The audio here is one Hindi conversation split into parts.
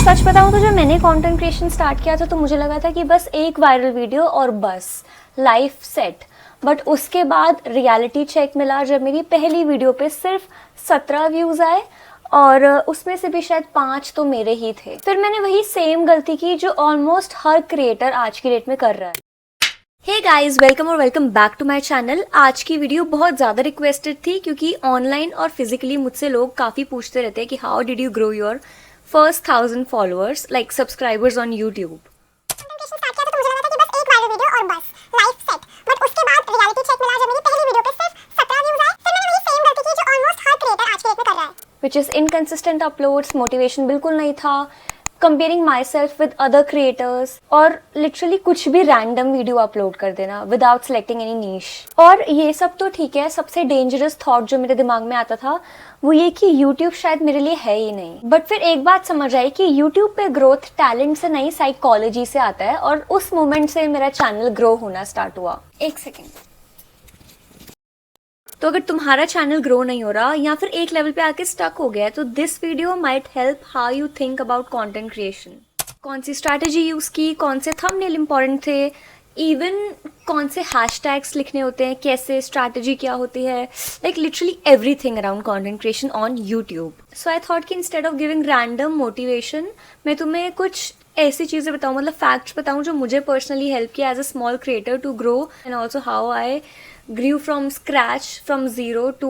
सच बताऊं तो जब मैंने कंटेंट क्रिएशन स्टार्ट किया था तो मुझे लगा था कि बस एक वायरल वीडियो और बस लाइफ सेट। बट उसके बाद रियलिटी चेक मिला जब मेरी पहली वीडियो पे सिर्फ 17 व्यूज़ आए और उसमें से भी शायद 5 तो मेरे ही थे। फिर मैंने वही सेम गलती की जो ऑलमोस्ट हर क्रिएटर आज की डेट में कर रहा है। Hey guys, welcome back to my channel. आज की वीडियो बहुत ज़्यादा रिक्वेस्टेड थी क्योंकि ऑनलाइन और फिजिकली मुझसे लोग काफ़ी पूछते रहते हैं कि how did you grow your first 1000 followers like subscribers on YouTube. Which is inconsistent uploads, motivation बिल्कुल नहीं था, comparing myself with other creators और literally कुछ भी random वीडियो अपलोड कर देना without selecting any niche। और ये सब तो ठीक है, सबसे डेंजरस थॉट जो मेरे दिमाग में आता था वो ये कि YouTube शायद मेरे लिए है ही नहीं। बट फिर एक बात समझ आई कि YouTube पे ग्रोथ टैलेंट से नहीं साइकोलॉजी से आता है और उस मोमेंट से मेरा चैनल ग्रो होना स्टार्ट हुआ। एक सेकेंड। तो अगर तुम्हारा चैनल ग्रो नहीं हो रहा या फिर एक लेवल पे आके स्टक हो गया है तो this video might help how you think about content creation. कौन सी स्ट्रैटेजी यूज़ की, कौन से थंबनेल इंपॉर्टेंट थे, इवन कौन से हैशटैग्स लिखने होते हैं, कैसे स्ट्रैटेजी क्या होती है, like literally everything around content creation on YouTube. So I thought कि instead of giving random motivation मैं तुम्हें कुछ ऐसी चीज़ें बताऊँ, मतलब फैक्ट्स बताऊँ जो मुझे पर्सनली हेल्प किया as a small creator to grow and also how I grew from scratch from zero to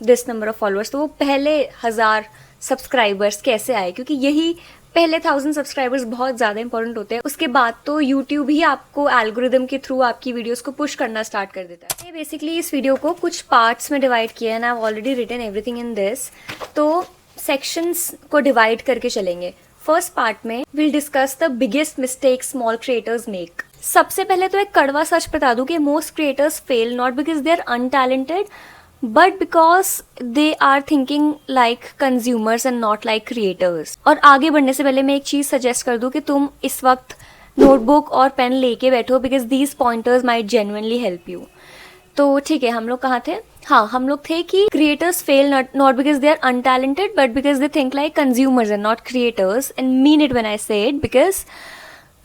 this number of followers। तो वो पहले 1000 सब्सक्राइबर्स कैसे आए, क्योंकि यही पहले 1000 सब्सक्राइबर्स बहुत ज़्यादा इंपॉर्टेंट होते हैं। उसके बाद तो यूट्यूब ही आपको एल्गोरिदम के थ्रू आपकी वीडियोस को पुश करना स्टार्ट कर देता है। बेसिकली इस वीडियो को कुछ पार्ट्स में डिवाइड किया है and I have already written everything in this. तो सेक्शंस को डिवाइड करके चलेंगे। फर्स्ट पार्ट में will discuss the biggest mistake small creators make. सबसे पहले तो एक कड़वा सच बता दूं कि most creators fail not because they are untalented but because they are thinking like consumers and not like creators. और आगे बढ़ने से पहले मैं एक चीज़ सजेस्ट कर दूं कि तुम इस वक्त नोटबुक और पेन लेके बैठो because these pointers might genuinely help you. तो ठीक है, हम लोग कहाँ थे? हाँ, हम लोग थे कि creators fail not because they are untalented but because they think like consumers and not creators and mean it when I say it because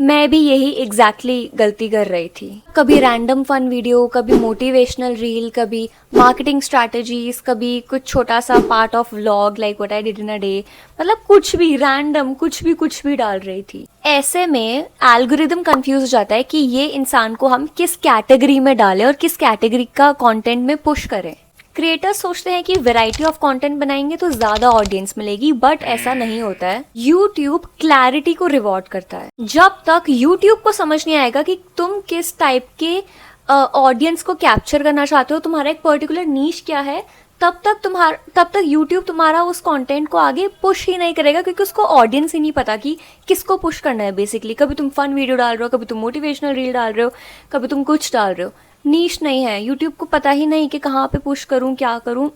मैं भी यही एग्जैक्टली गलती कर रही थी। कभी रैंडम फन वीडियो, कभी मोटिवेशनल रील, कभी मार्केटिंग स्ट्रैटेजीज, कभी कुछ छोटा सा part of vlog like what I did in a day, मतलब कुछ भी रैंडम कुछ भी डाल रही थी। ऐसे में एल्गोरिदम कंफ्यूज हो जाता है कि ये इंसान को हम किस कैटेगरी में डालें और किस कैटेगरी का कंटेंट में पुश करें। क्रिएटर्स सोचते हैं कि वैरायटी ऑफ कंटेंट बनाएंगे तो ज्यादा ऑडियंस मिलेगी, बट ऐसा नहीं होता है। यूट्यूब क्लैरिटी को रिवॉर्ड करता है। जब तक यूट्यूब को समझ नहीं आएगा कि तुम किस टाइप के ऑडियंस को कैप्चर करना चाहते हो, तुम्हारा एक पर्टिकुलर नीश क्या है, तब तक यूट्यूब तुम्हारा उस कंटेंट को आगे पुश ही नहीं करेगा, क्योंकि उसको ऑडियंस ही नहीं पता कि किसको पुश करना है। बेसिकली कभी तुम फन वीडियो डाल रहे हो, कभी तुम मोटिवेशनल रील डाल रहे हो, कभी तुम कुछ डाल रहे हो, नीश नहीं है। यूट्यूब को पता ही नहीं कि कहाँ पे पुश करूँ, क्या करूँ।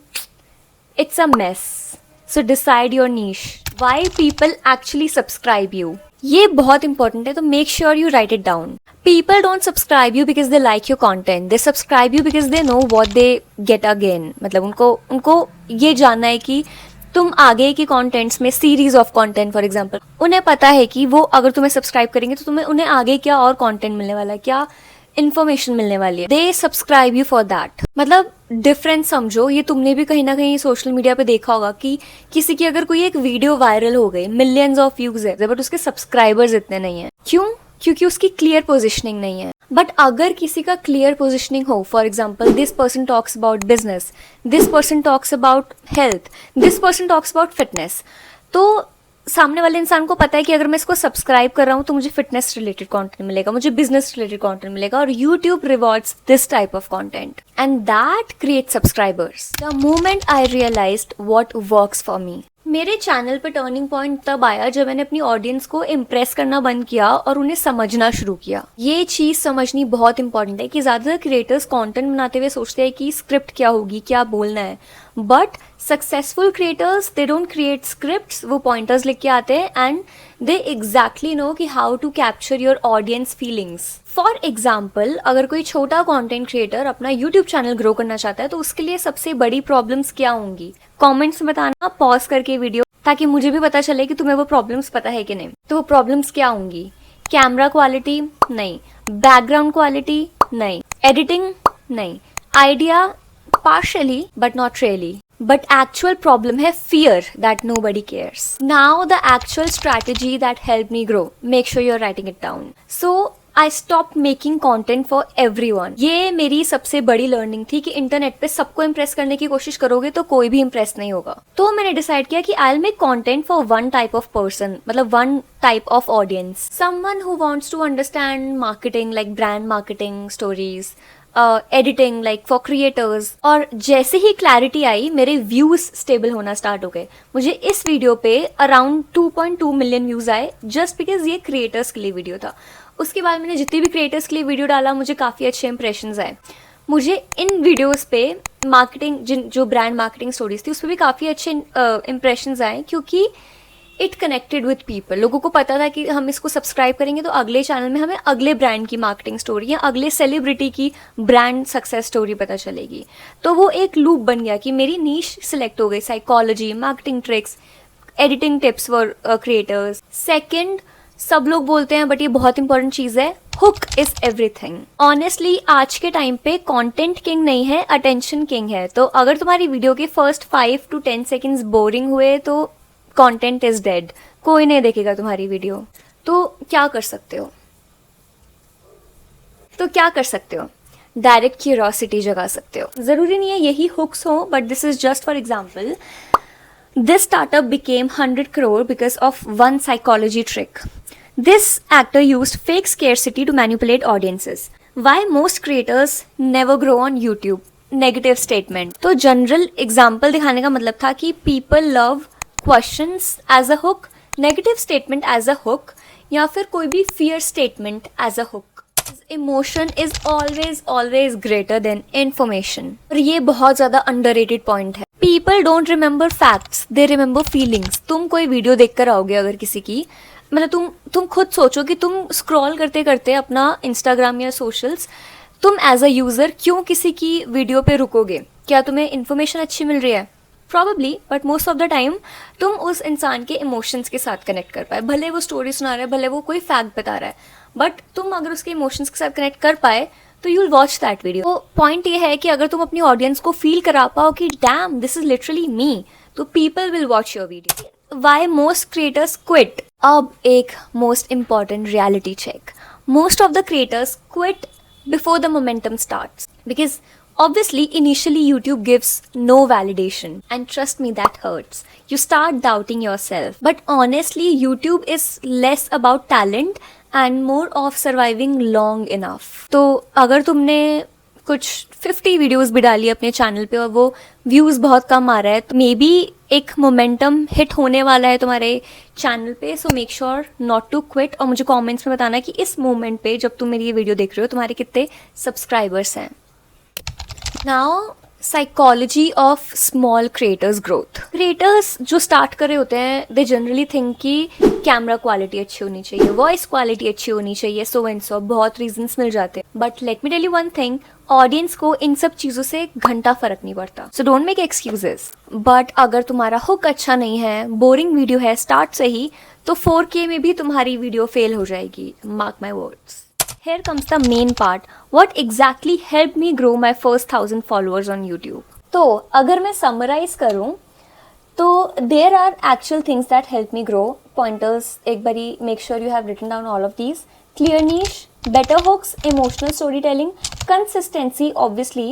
It's a mess. So decide your niche. Why people actually subscribe you, ये बहुत इंपॉर्टेंट है, तो make sure you right it down. People don't subscribe you because they like your content, they subscribe you because they know what they get again. मतलब उनको ये जानना है कि तुम आगे के कंटेंट्स में series of content for example, उन्हें पता है कि वो अगर तुम्हें सब्सक्राइब करेंगे तो उन्हें आगे क्या और कंटेंट मिलने वाला है, क्या इन्फॉर्मेशन मिलने वाली है। दे सब्सक्राइब यू फॉर दैट। मतलब डिफरेंस समझो। ये तुमने भी कहीं ना कहीं सोशल मीडिया पे देखा होगा कि किसी की अगर कोई एक वीडियो वायरल हो गई, मिलियंस ऑफ व्यूज है, बट उसके सब्सक्राइबर्स इतने नहीं है। क्यों? क्योंकि उसकी क्लियर पोजिशनिंग नहीं है। बट अगर किसी का क्लियर पोजिशनिंग हो, for example this person talks about business, this person talks about health, this person talks about fitness, तो सामने वाले इंसान को पता है कि अगर मैं इसको सब्सक्राइब कर रहा हूँ तो मुझे फिटनेस रिलेटेड कंटेंट मिलेगा, मुझे बिजनेस रिलेटेड कंटेंट मिलेगा, और YouTube rewards this type of content and that create subscribers. The moment I realized what works for me, मेरे चैनल पर टर्निंग पॉइंट तब आया जब मैंने अपनी ऑडियंस को इम्प्रेस करना बंद किया और उन्हें समझना शुरू किया। ये चीज़ समझनी बहुत इंपॉर्टेंट है कि ज़्यादातर क्रिएटर्स कंटेंट बनाते हुए सोचते हैं कि स्क्रिप्ट क्या होगी, क्या बोलना है, but successful creators they don't create scripts, वो पॉइंटर्स लिख के आते हैं एंड दे एग्जैक्टली नो कि how to capture your audience feelings. For example, अगर कोई छोटा कंटेंट क्रिएटर अपना यूट्यूब चैनल ग्रो करना चाहता है तो उसके लिए सबसे बड़ी प्रॉब्लम्स क्या होंगी, कमेंट्स में बताना, पॉज करके वीडियो ताकि मुझे भी पता चले कि तुम्हें वो प्रॉब्लम्स पता है कि नहीं। तो वो प्रॉब्लम्स क्या होंगी? कैमरा क्वालिटी नहीं, बैकग्राउंड क्वालिटी नहीं, एडिटिंग नहीं, idea partially but not really, but actual problem है fear that nobody cares. Now the actual strategy that helped me grow, make sure you're writing it down. So I stopped making content for everyone. ये मेरी सबसे बड़ी लर्निंग थी कि इंटरनेट पे सबको इम्प्रेस करने की कोशिश करोगे तो कोई भी इम्प्रेस नहीं होगा। तो मैंने डिसाइड किया कि I will make content for one type of person, मतलब one type of audience, someone who wants to understand marketing, like brand marketing stories, editing like for creators. और जैसे ही क्लैरिटी आई मेरे व्यूज स्टेबल होना स्टार्ट हो गए। मुझे इस वीडियो पे अराउंड 2.2 मिलियन व्यूज आए जस्ट बिकॉज ये क्रिएटर्स के लिए वीडियो था। उसके बाद मैंने जितनी भी क्रिएटर्स के लिए वीडियो डाला मुझे काफ़ी अच्छे इंप्रेशंस आए। मुझे इन वीडियोस पे मार्केटिंग जो ब्रांड मार्केटिंग स्टोरीज थी उस पर भी काफ़ी अच्छे इंप्रेशंस आए क्योंकि इट कनेक्टेड विद पीपल। लोगों को पता था कि हम इसको सब्सक्राइब करेंगे तो अगले चैनल में हमें अगले ब्रांड की मार्केटिंग स्टोरी या अगले सेलिब्रिटी की ब्रांड सक्सेस स्टोरी पता चलेगी। तो वो एक लूप बन गया कि मेरी नीश सिलेक्ट हो गई, psychology, marketing tricks, editing tips for creators. Second, सब लोग बोलते हैं बट ये बहुत इंपॉर्टेंट चीज़ है, हुक इज एवरीथिंग। ऑनेस्टली आज के टाइम पे कंटेंट किंग नहीं है, अटेंशन किंग है। तो अगर तुम्हारी वीडियो के फर्स्ट 5 to 10 सेकेंड्स बोरिंग हुए तो कंटेंट इज डेड, कोई नहीं देखेगा तुम्हारी वीडियो। तो क्या कर सकते हो? डायरेक्ट क्यूरियोसिटी जगा सकते हो। जरूरी नहीं है यही हुक्स हो, but this is just for example. This startup became 100 crore because of one psychology trick. This actor used fake scarcity to manipulate audiences. Why most creators never grow on YouTube? Negative statement. तो जनरल एग्जाम्पल दिखाने का मतलब था कि people love questions as a hook, negative statement as a hook, या फिर कोई भी fear statement as a hook. Emotion is always greater then information. और ये बहुत ज्यादा अंडररेटेड पॉइंट है। People don't remember facts, they remember feelings. तुम कोई वीडियो देखकर आओगे अगर किसी की, मतलब तुम खुद सोचो कि तुम स्क्रॉल करते करते अपना इंस्टाग्राम या सोशल्स, तुम एज अ यूजर क्यों किसी की वीडियो पे रुकोगे? क्या तुम्हें इन्फॉर्मेशन अच्छी मिल रही है? Probably, but most of the time तुम उस इंसान के इमोशंस के साथ कनेक्ट कर पाए। भले वो स्टोरी सुना रहा है, भले वो कोई फैक्ट बता रहा है, बट तुम अगर उसके इमोशंस के साथ कनेक्ट कर पाए तो you will watch that video. तो पॉइंट ये है कि अगर तुम अपनी ऑडियंस को फील करा पाओ कि damn this is literally me, तो people will watch your video. Why most creators quit? अब एक most important reality check. Most of the creators quit before the momentum starts, because obviously initially YouTube gives no validation, and trust me, that hurts. You start doubting yourself, but honestly YouTube is less about talent and more of surviving long enough. तो अगर तुमने कुछ 50 वीडियोस भी डाली अपने चैनल पे और वो व्यूज बहुत कम आ रहा है, तो मे बी एक मोमेंटम हिट होने वाला है तुम्हारे चैनल पे। So make sure not to quit, और मुझे कमेंट्स में बताना कि इस मोमेंट पे जब तुम मेरी ये वीडियो देख रहे हो तुम्हारे कितने सब्सक्राइबर्स हैं। Now psychology of small creators growth. Creators जो स्टार्ट कर रहे होते हैं दे जनरली थिंक कि कैमरा क्वालिटी अच्छी होनी चाहिए, वॉइस क्वालिटी अच्छी होनी चाहिए, सो एंड सो, बहुत रीजंस मिल जाते हैं। But let me tell you one thing, audience को इन सब चीजों से घंटा फर्क नहीं पड़ता। So don't make excuses. But अगर तुम्हारा हुक अच्छा नहीं है, बोरिंग वीडियो है स्टार्ट से ही, तो 4K में भी तुम्हारी वीडियो फेल हो जाएगी। Mark my words. Here comes the main part. What exactly helped me grow my first 1000 followers on YouTube? तो अगर मैं summarize करूँ तो there are actual things that help me grow. Pointers एक बारी make sure you have written down all of these. Clear niche, better hooks, emotional storytelling, consistency obviously,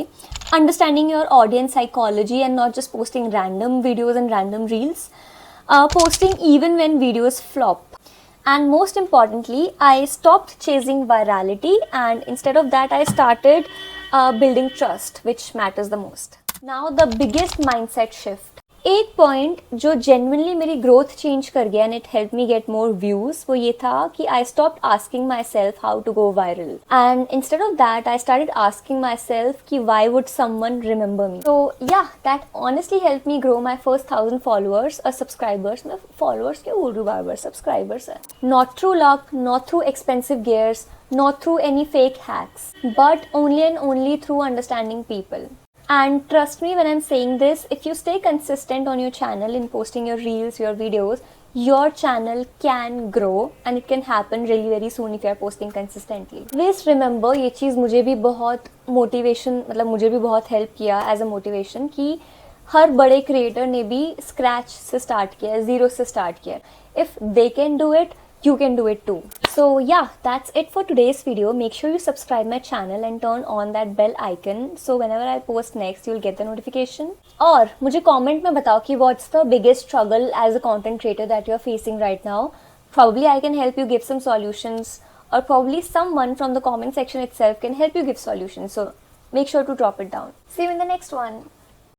understanding your audience psychology and not just posting random videos and random reels, posting even when videos flop. And most importantly, I stopped chasing virality, and instead of that I started building trust, which matters the most. Now the biggest mindset shift. एक पॉइंट जो जेन्युइनली मेरी ग्रोथ चेंज कर गया and it help me get more views, वो ये था कि I stopped asking myself how to go viral, and instead of that I started asking myself कि why would someone remember me. तो yeah that honestly help me grow my first 1000 followers और सब्सक्राइबर्स। मैं फॉलोअर्स क्यों बोल रही हूँ बार बार, सब्सक्राइबर्स है। Not through luck, not through expensive gears, not through any fake hacks, but only and only through understanding people. And trust me when I'm saying this, if you stay consistent on your channel in posting your reels, your videos, your channel can grow and it can happen really very soon if you are posting consistently. Please remember, ये चीज़ मुझे भी बहुत मोटिवेशन, मतलब मुझे भी बहुत हेल्प किया एज अ मोटिवेशन कि हर बड़े क्रिएटर ने भी स्क्रैच से स्टार्ट किया है, ज़ीरो से स्टार्ट किया है. If they can do it, you can do it too. So yeah, that's it for today's video. Make sure you subscribe my channel and turn on that bell icon so whenever I post next you'll get the notification. और मुझे comment में बताओ कि what's the biggest struggle as a content creator that you're facing right now. Probably I can help you give some solutions, or probably someone from the comment section itself can help you give solutions. So make sure to drop it down. See you in the next one.